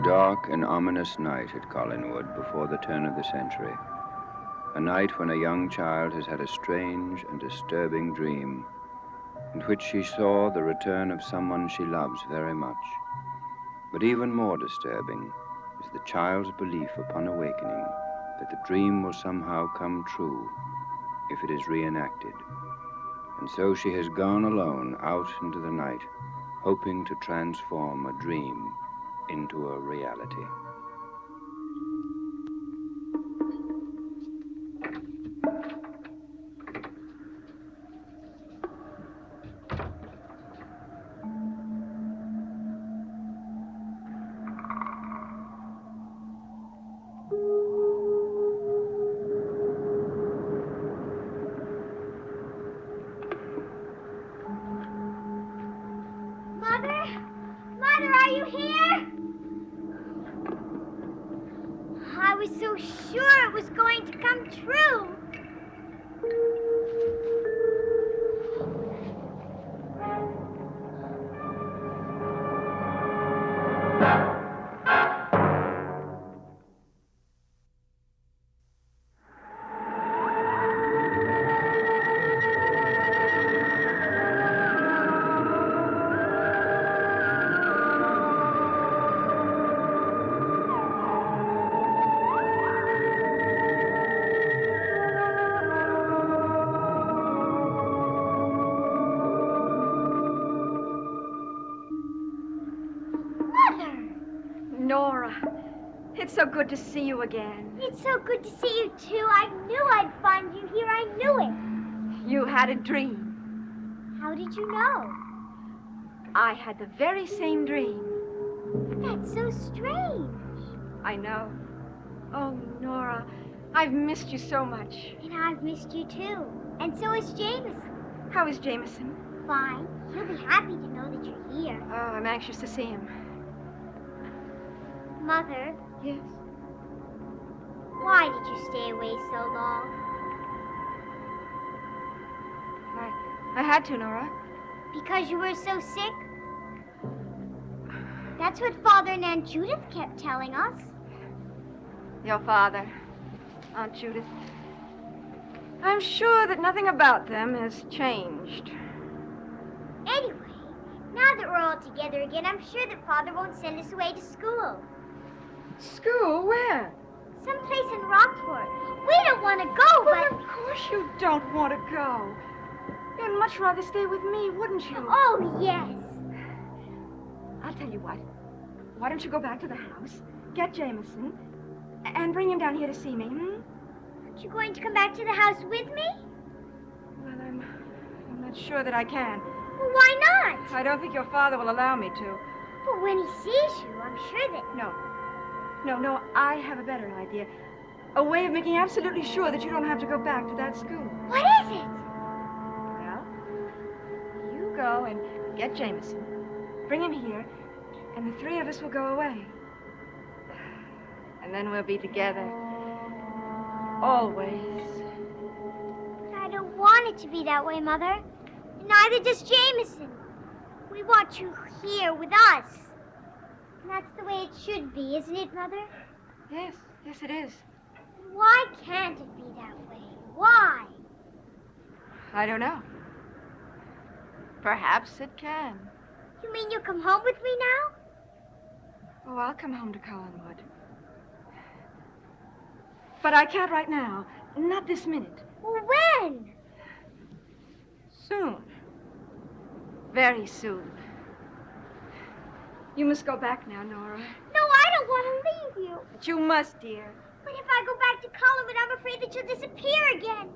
dark and ominous night at Collinwood before the turn of the century. A night when a young child has had a strange and disturbing dream in which she saw the return of someone she loves very much. But even more disturbing is the child's belief upon awakening that the dream will somehow come true if it is reenacted. And so she has gone alone out into the night, hoping to transform a dream into a reality. Mother, are you here? I was so sure it was going to come true. Nora, it's so good to see you again. It's so good to see you, too. I knew I'd find you here. I knew it. You had a dream. How did you know? I had the very same dream. That's so strange. I know. Oh, Nora, I've missed you so much. And I've missed you, too. And so has Jameson. How is Jameson? Fine. He'll be happy to know that you're here. Oh, I'm anxious to see him. Mother. Yes? Why did you stay away so long? I had to, Nora. Because you were so sick? That's what Father and Aunt Judith kept telling us. Your father, Aunt Judith. I'm sure that nothing about them has changed. Anyway, now that we're all together again, I'm sure that Father won't send us away to school. School? Where? Someplace in Rockport. We don't want to go, Well, but... of course you don't want to go. You'd much rather stay with me, wouldn't you? Oh, yes. I'll tell you what. Why don't you go back to the house, get Jameson, and bring him down here to see me, Aren't you going to come back to the house with me? Well, I'm not sure that I can. Well, why not? I don't think your father will allow me to. But when he sees you, I'm sure that... No, I have a better idea. A way of making absolutely sure that you don't have to go back to that school. What is it? Well, you go and get Jameson, bring him here, and the three of us will go away. And then we'll be together. Always. But I don't want it to be that way, Mother. And neither does Jameson. We want you here with us. And that's the way it should be, isn't it, Mother? Yes, it is. Why can't it be that way? Why? I don't know. Perhaps it can. You mean you'll come home with me now? Oh, I'll come home to Collinwood. But I can't right now. Not this minute. Well, when? Soon. Very soon. You must go back now, Nora. No, I don't want to leave you. But you must, dear. But if I go back to Collinwood, I'm afraid that you'll disappear again.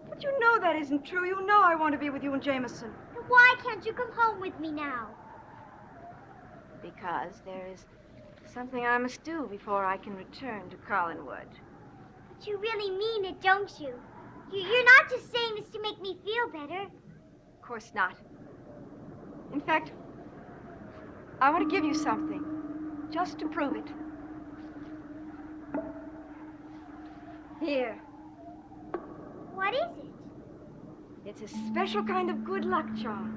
But you know that isn't true. You know I want to be with you and Jameson. Then why can't you come home with me now? Because there is something I must do before I can return to Collinwood. But you really mean it, don't you? You're not just saying this to make me feel better. Of course not. In fact, I want to give you something, just to prove it. Here. What is it? It's a special kind of good luck charm.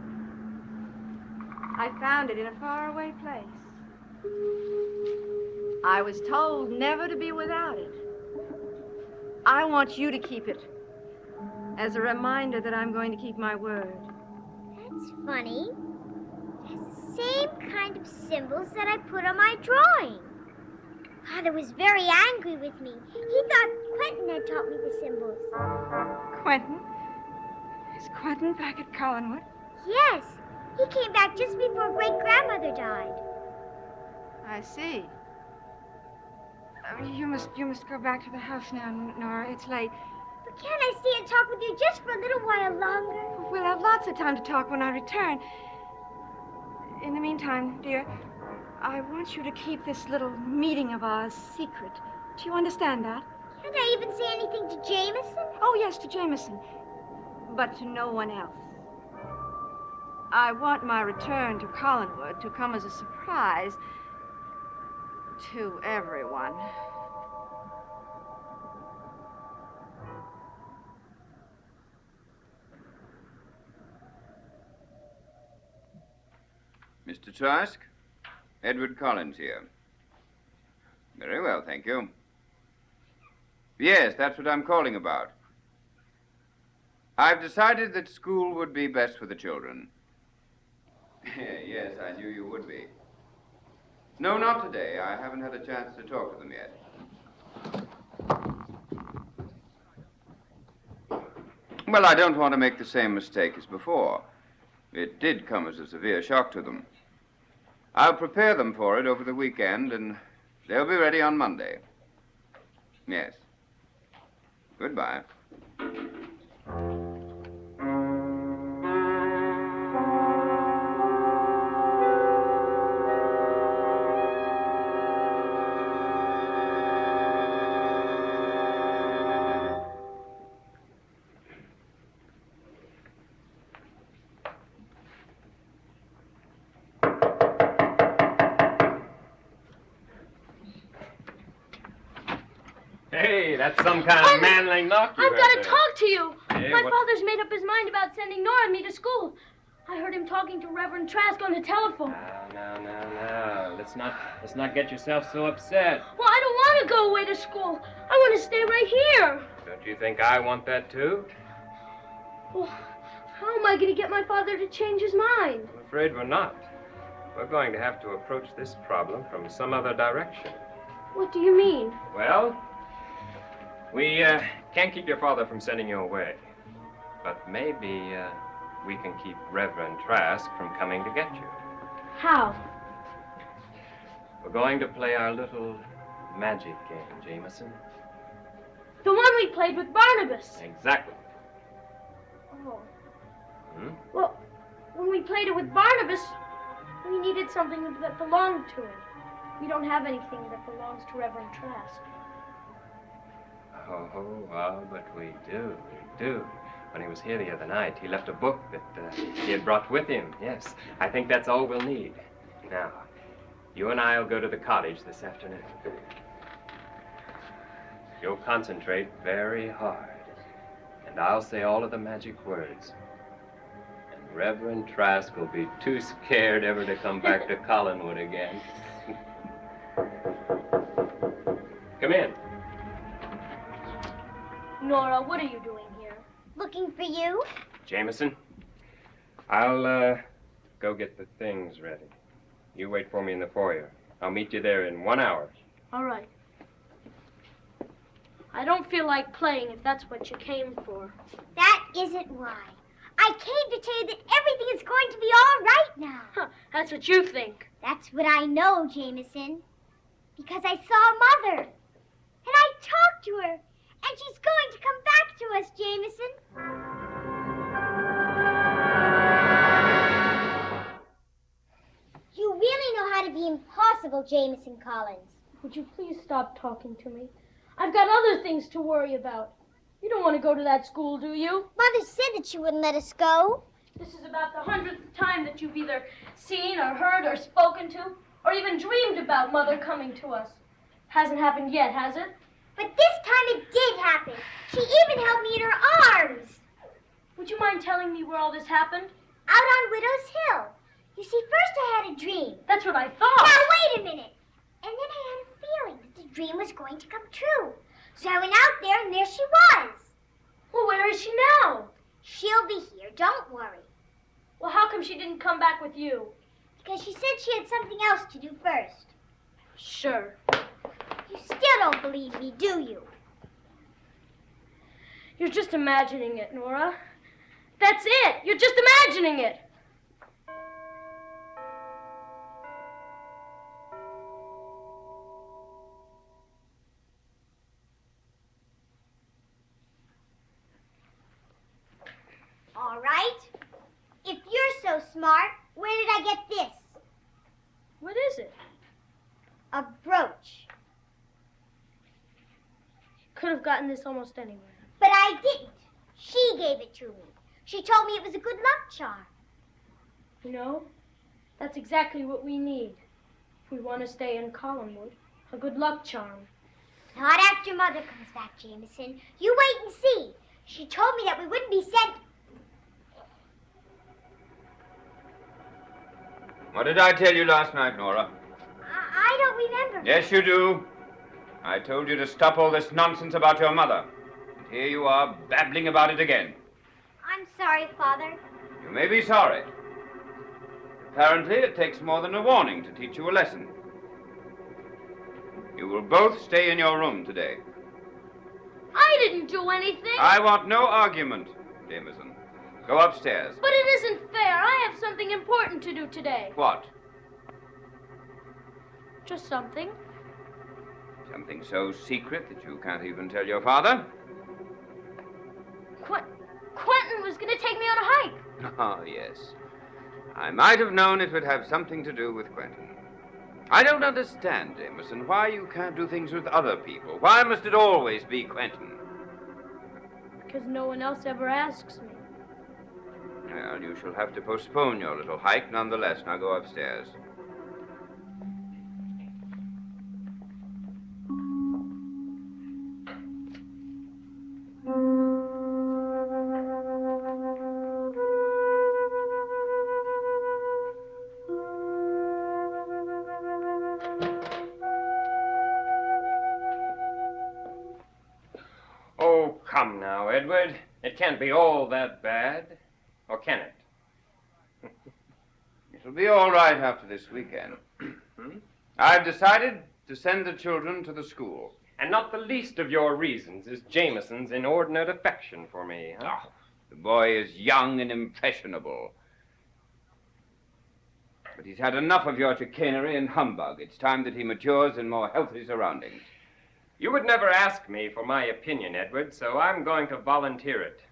I found it in a faraway place. I was told never to be without it. I want you to keep it as a reminder that I'm going to keep my word. That's funny. It has the same kind of symbols that I put on my drawing. Father was very angry with me. He thought Quentin had taught me the symbols. Quentin? Is Quentin back at Collinwood? Yes. He came back just before great-grandmother died. I see. You must go back to the house now, Nora. It's late. But can't I stay and talk with you just for a little while longer? We'll have lots of time to talk when I return. In the meantime, dear, I want you to keep this little meeting of ours secret. Do you understand that? Can't I even say anything to Jameson? Oh, yes, to Jameson. But to no one else. I want my return to Collinwood to come as a surprise to everyone. Mr. Trask? Edward Collins here. Very well, thank you. Yes, that's what I'm calling about. I've decided that school would be best for the children. Yes, I knew you would be. No, not today. I haven't had a chance to talk to them yet. Well, I don't want to make the same mistake as before. It did come as a severe shock to them. I'll prepare them for it over the weekend, and they'll be ready on Monday. Yes. Goodbye. Hey, that's some kind of manly knock you I've heard got to there. talk to you. Hey, My what- father's made up his mind about sending Nora and me to school. I heard him talking to Reverend Trask on the telephone. No. Let's not get yourself so upset. Well, I don't want to go away to school. I want to stay right here. Don't you think I want that too? Well, how am I going to get my father to change his mind? I'm afraid we're not. We're going to have to approach this problem from some other direction. What do you mean? Well, we can't keep your father from sending you away. But maybe we can keep Reverend Trask from coming to get you. How? We're going to play our little magic game, Jameson. The one we played with Barnabas. Exactly. Oh. Hmm? Well, when we played it with Barnabas, we needed something that belonged to him. We don't have anything that belongs to Reverend Trask. Oh, but we do. When he was here the other night, he left a book that he had brought with him. Yes, I think that's all we'll need. Now, you and I will go to the cottage this afternoon. You'll concentrate very hard, and I'll say all of the magic words. And Reverend Trask will be too scared ever to come back to Collinwood again. Come in. Nora, what are you doing here? Looking for you? Jameson, I'll go get the things ready. You wait for me in the foyer. I'll meet you there in 1 hour. All right. I don't feel like playing if that's what you came for. That isn't why. I came to tell you that everything is going to be all right now. Huh, that's what you think. That's what I know, Jameson. Because I saw Mother. And I talked to her. And she's going to come back to us, Jameson. You really know how to be impossible, Jameson Collins. Would you please stop talking to me? I've got other things to worry about. You don't want to go to that school, do you? Mother said that she wouldn't let us go. This is about the 100th time that you've either seen or heard or spoken to or even dreamed about Mother coming to us. Hasn't happened yet, has it? But this time it did happen. She even held me in her arms. Would you mind telling me where all this happened? Out on Widow's Hill. You see, first I had a dream. That's what I thought. Now, wait a minute. And then I had a dream was going to come true. So I went out there, and there she was. Well, where is she now? She'll be here, don't worry. Well, how come she didn't come back with you? Because she said she had something else to do first. Sure. You still don't believe me, do you? You're just imagining it, Nora. That's it. You're just imagining it. All right. If you're so smart, where did I get this? What is it? A brooch. Could have gotten this almost anywhere. But I didn't. She gave it to me. She told me it was a good luck charm. You know, that's exactly what we need. If we want to stay in Collinwood, a good luck charm. Not after Mother comes back, Jameson. You wait and see. She told me that we wouldn't be sent... What did I tell you last night, Nora? I don't remember. Yes, you do. I told you to stop all this nonsense about your mother. And here you are, babbling about it again. I'm sorry, Father. You may be sorry. Apparently, it takes more than a warning to teach you a lesson. You will both stay in your room today. I didn't do anything. I want no argument, Jameson. Go upstairs. But it isn't fair. I have something important to do today. What? Just something. Something so secret that you can't even tell your father? Quentin was going to take me on a hike. Oh, yes. I might have known it would have something to do with Quentin. I don't understand, Jameson, why you can't do things with other people. Why must it always be Quentin? Because no one else ever asks me. Well, you shall have to postpone your little hike nonetheless. Now go upstairs. Oh, come now, Edward. It can't be all that bad. Or can it? It'll be all right after this weekend. I've decided to send the children to the school. And not the least of your reasons is Jameson's inordinate affection for me, huh? Oh, the boy is young and impressionable. But he's had enough of your chicanery and humbug. It's time that he matures in more healthy surroundings. You would never ask me for my opinion, Edward, so I'm going to volunteer it.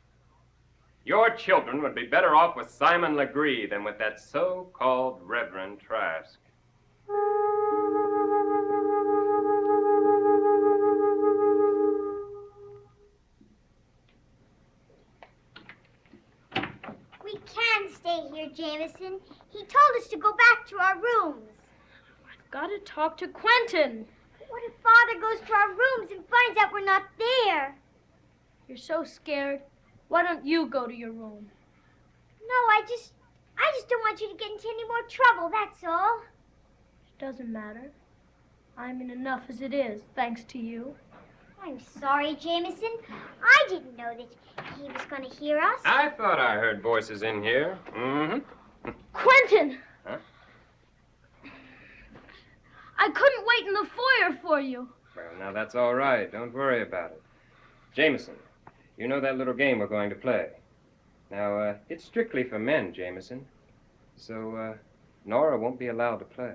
Your children would be better off with Simon Legree than with that so-called Reverend Trask. We can stay here, Jameson. He told us to go back to our rooms. I've got to talk to Quentin. What if Father goes to our rooms and finds out we're not there? You're so scared. Why don't you go to your room? No, I just don't want you to get into any more trouble, that's all. It doesn't matter. I'm in enough as it is, thanks to you. I'm sorry, Jameson. I didn't know that he was going to hear us. I thought I heard voices in here. Mm-hmm. Quentin! Huh? I couldn't wait in the foyer for you. Well, now that's all right. Don't worry about it. Jameson, you know that little game we're going to play. Now, it's strictly for men, Jameson. So, Nora won't be allowed to play.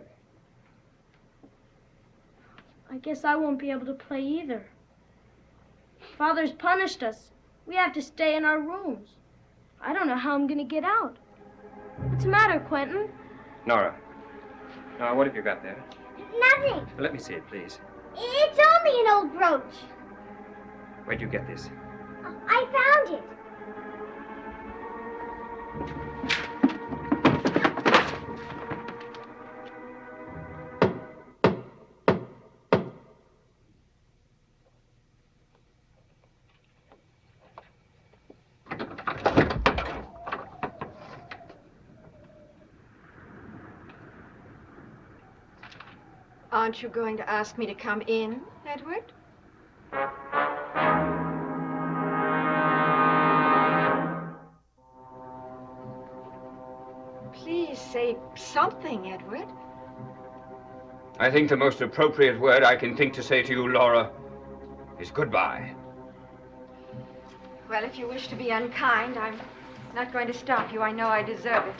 I guess I won't be able to play either. Father's punished us. We have to stay in our rooms. I don't know how I'm going to get out. What's the matter, Quentin? Nora, what have you got there? Nothing. Let me see it, please. It's only an old brooch. Where'd you get this? I found it. Aren't you going to ask me to come in, Edward? Please say something, Edward. I think the most appropriate word I can think to say to you, Laura, is goodbye. Well, if you wish to be unkind, I'm not going to stop you. I know I deserve it.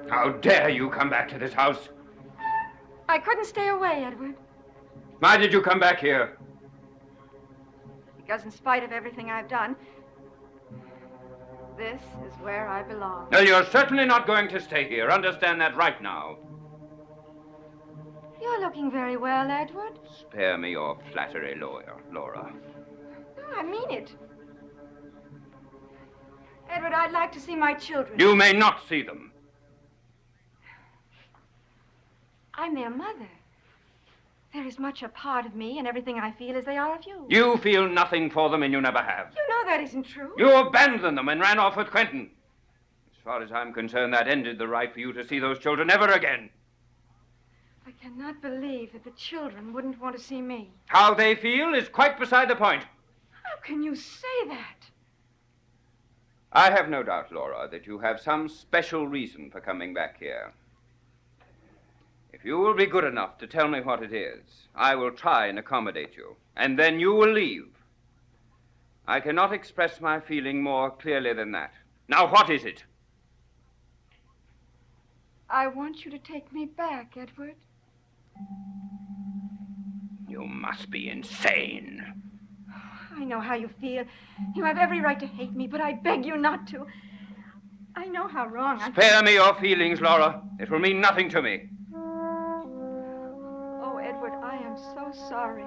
How dare you come back to this house? I couldn't stay away, Edward, Why did you come back here? because in spite of everything I've done, this is where I belong. No, you're certainly not going to stay here. Understand that right now. You're looking very well, Edward. Spare me your flattery, Laura. No, I mean it. Edward, I'd like to see my children. You may not see them. I'm their mother. They're as much a part of me and everything I feel as they are of you. You feel nothing for them, and you never have. You know that isn't true. You abandoned them and ran off with Quentin. As far as I'm concerned, that ended the right for you to see those children ever again. I cannot believe that the children wouldn't want to see me. How they feel is quite beside the point. How can you say that? I have no doubt, Laura, that you have some special reason for coming back here. If you will be good enough to tell me what it is, I will try and accommodate you, and then you will leave. I cannot express my feeling more clearly than that. Now, what is it? I want you to take me back, Edward. You must be insane. I know how you feel. You have every right to hate me, but I beg you not to. I know how wrong I... Spare me your feelings, Laura. It will mean nothing to me. Oh, Edward, I am so sorry.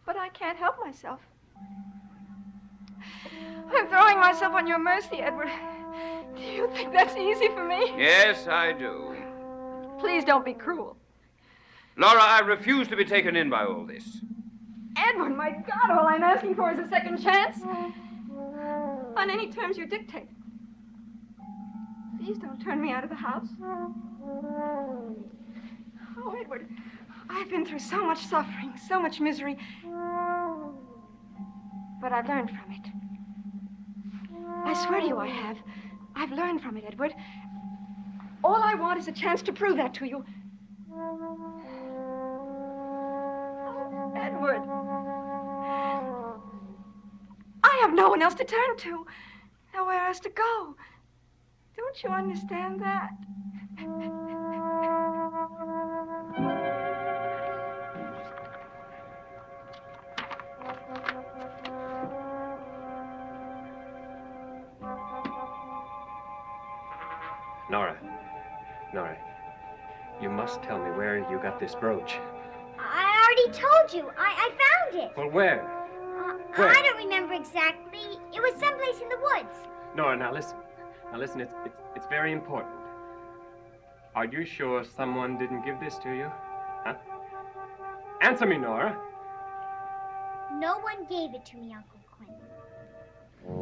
But I can't help myself. I'm throwing myself on your mercy, Edward. Do you think that's easy for me? Yes, I do. Please don't be cruel. Laura, I refuse to be taken in by all this. Edward, my God, all I'm asking for is a second chance. On any terms you dictate. Please don't turn me out of the house. Oh, Edward, I've been through so much suffering, so much misery. But I've learned from it. I swear to you I have. I've learned from it, Edward. All I want is a chance to prove that to you. Oh, Edward. I have no one else to turn to. Nowhere else to go. Don't you understand that? Nora, you must tell me where you got this brooch. I already told you. I found it. Well, where? Where? I don't remember exactly. It was someplace in the woods. Nora, now listen. It's very important. Are you sure someone didn't give this to you? Huh? Answer me, Nora. No one gave it to me, Uncle Quentin.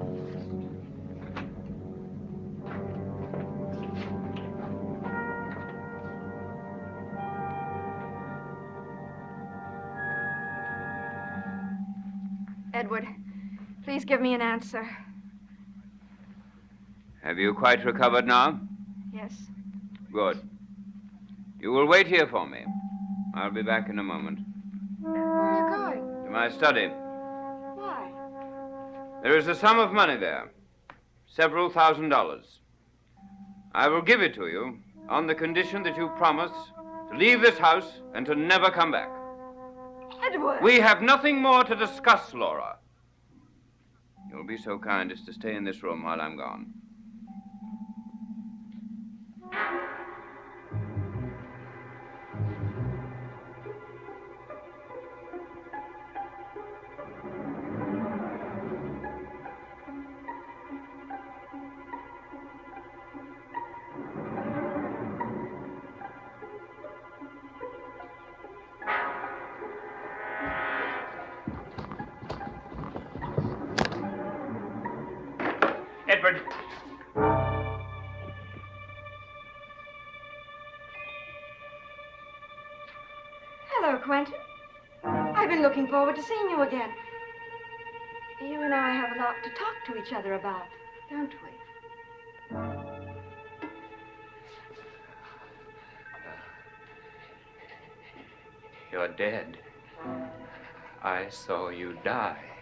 Edward, please give me an answer. Have you quite recovered now? Yes. Good. You will wait here for me. I'll be back in a moment. Where are you going? To my study. Why? There is a sum of money there. Several $1,000s. I will give it to you on the condition that you promise to leave this house and to never come back. Edward! We have nothing more to discuss, Laura. You'll be so kind as to stay in this room while I'm gone. Clifford. Hello, Quentin. I've been looking forward to seeing you again. You and I have a lot to talk to each other about, don't we? You're dead. I saw you die.